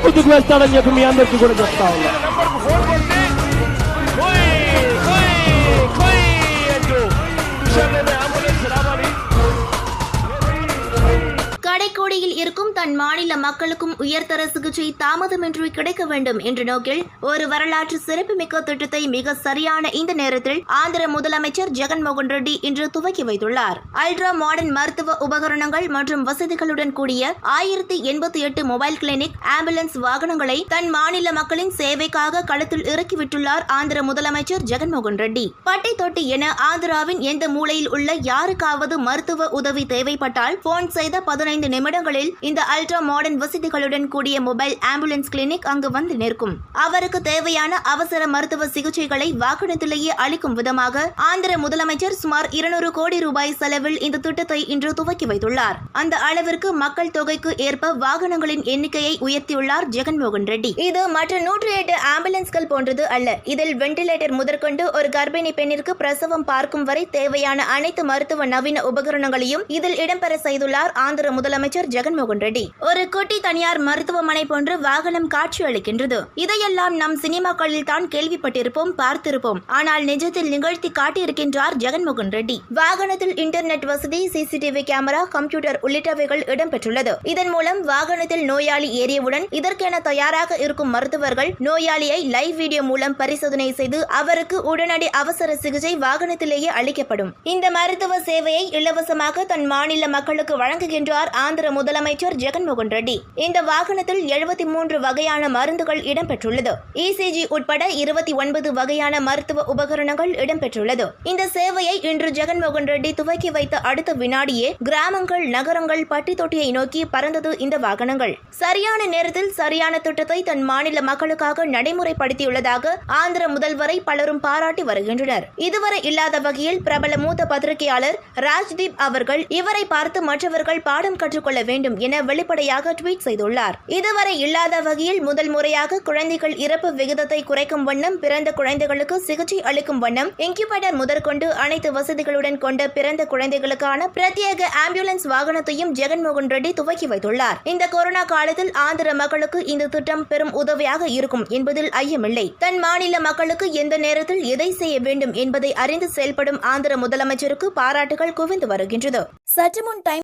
ముందుకు వెళ్తాడని చెప్పి మీ అందరికీ కూడా చెప్తా ఉన్నా. கடைக்கோடியில் இருக்கும் தன் மாநில மக்களுக்கும் உயர்தர சிகிச்சை தாமதமின்றி கிடைக்க வேண்டும் என்ற நோக்கில் ஒரு வரலாற்று சிறப்புமிக்க திட்டத்தை மிக சரியான இந்த நேரத்தில் ஆந்திர முதலமைச்சர் ஜெகன்மோகன் ரெட்டி இன்று துவக்கி வைத்துள்ளார். அல்ட்ரா மாடர்ன் மருத்துவ உபகரணங்கள் மற்றும் வசதிகளுடன் கூடிய 1088 மொபைல் கிளினிக், ஆம்புலன்ஸ் வாகனங்களை தன் மாநில மக்களின் சேவைக்காக களத்தில் இறக்கிவிட்டுள்ளார் ஆந்திர முதலமைச்சர் ஜெகன்மோகன் ரெட்டி. பட்டை தொட்டி என ஆந்திராவின் எந்த மூலையில் உள்ள யாருக்காவது மருத்துவ உதவி தேவைப்பட்டால் போன் செய்த 15 நிமிடங்களில் இந்த அல்ட்ரா மாடர்ன் வசதிகளுடன் கூடிய மொபைல் ஆம்புலன்ஸ் கிளினிக் அங்கு வந்து நிற்கும். அவருக்கு தேவையான அவசர மருத்துவ சிகிச்சைகளை வாகனத்திலேயே அளிக்கும் விதமாக ஆந்திர முதலமைச்சர் சுமார் 200 கோடி ரூபாய் செலவில் இந்த திட்டத்தை இன்று துவக்கி வைத்துள்ளார். அந்த அளவிற்கு மக்கள் தொகைக்கு ஏற்ப வாகனங்களின் எண்ணிக்கையை உயர்த்தியுள்ளார் ஜெகன்மோகன் ரெட்டி. இது மற்ற 108 ஆம்புலன்ஸ்கள் போன்றது அல்ல. இதில் வெண்டிலேட்டர் முதற்கொண்டு ஒரு கர்ப்பிணி பெண்ணிற்கு பிரசவம் பார்க்கும் வரை தேவையான அனைத்து மருத்துவ நவீன உபகரணங்களையும் இதில் இடம்பெற செய்துள்ளார் ஆந்திர முதலமைச்சர் ஜெகன்மோகன் ரெட்டி. ஒரு குட்டி தனியார் மருத்துவமனை போன்று வாகனம் காட்சி அளிக்கின்றது. இதையெல்லாம் நம் சினிமாக்களில் தான் கேள்விப்பட்டிருப்போம், பார்த்திருப்போம். ஆனால் நிஜத்தில் நிகழ்த்தி காட்டியிருக்கின்றார் ஜெகன்மோகன் ரெட்டி. வாகனத்தில் இன்டர்நெட் வசதி, சிசிடிவி கேமரா, கம்ப்யூட்டர் உள்ளிட்டவைகள் இடம்பெற்றுள்ளது. இதன் மூலம் வாகனத்தில் நோயாளி ஏறியவுடன் இதற்கென தயாராக இருக்கும் மருத்துவர்கள் நோயாளியை லைவ் வீடியோ மூலம் பரிசோதனை செய்து அவருக்கு உடனடி அவசர சிகிச்சை வாகனத்திலேயே அளிக்கப்படும். இந்த மருத்துவ சேவையை இலவசமாக தன் மாநில மக்களுக்கு வழங்குகின்றார் ஆந்திர முதலமைச்சர் ஜெகன்மோகன் ரெட்டி. இந்த வாகனத்தில் 73 வகையான மருந்துகள் இடம்பெற்றுள்ளது. இசிஜி உட்பட 29 வகையான மருத்துவ உபகரணங்கள் இடம்பெற்றுள்ளது. இந்த சேவையை இன்று ஜெகன்மோகன் ரெட்டி துவக்கி வைத்த அடுத்த வினாடியே கிராமங்கள், நகரங்கள், பட்டி தொட்டியை நோக்கி பறந்தது இந்த வாகனங்கள். சரியான நேரத்தில் சரியான திட்டத்தை தன் மாநில மக்களுக்காக நடைமுறைப்படுத்தியுள்ளதாக ஆந்திர முதல்வரை பலரும் பாராட்டி வருகின்றனர். இதுவரை இல்லாத வகையில் பிரபல மூத்த பத்திரிகையாளர் ராஜ்தீப் அவர்கள் இவரை பார்த்து மற்றவர்கள் பாடம் கற்றுக்கொள்ள வேண்டும் என வெளிப்படையாக ட்வீட் செய்துள்ளார். இதுவரை இல்லாத வகையில் முதல் முறையாக குழந்தைகள் இறப்பு விகிதத்தை குறைக்கும் வண்ணம், பிறந்த குழந்தைகளுக்கு சிகிச்சை அளிக்கும் வண்ணம் இன்குபேட்டர் முதற்கொண்டு அனைத்து வசதிகளுடன் கொண்ட பிறந்த குழந்தைகளுக்கான பிரத்யேக ஆம்புலன்ஸ் வாகனத்தையும் ஜெகன்மோகன் ரெட்டி துவக்கி வைத்துள்ளார். இந்த கொரோனா காலத்தில் ஆந்திர மக்களுக்கு இந்த திட்டம் பெரும் உதவியாக இருக்கும் என்பதில் ஐயமில்லை. தன் மாநில மக்களுக்கு எந்த நேரத்தில் எதை செய்ய வேண்டும் என்பதை அறிந்து செயல்படும் ஆந்திர முதலமைச்சருக்கு பாராட்டுகள் குவிந்து வருகின்றது. சற்று முன் டைம்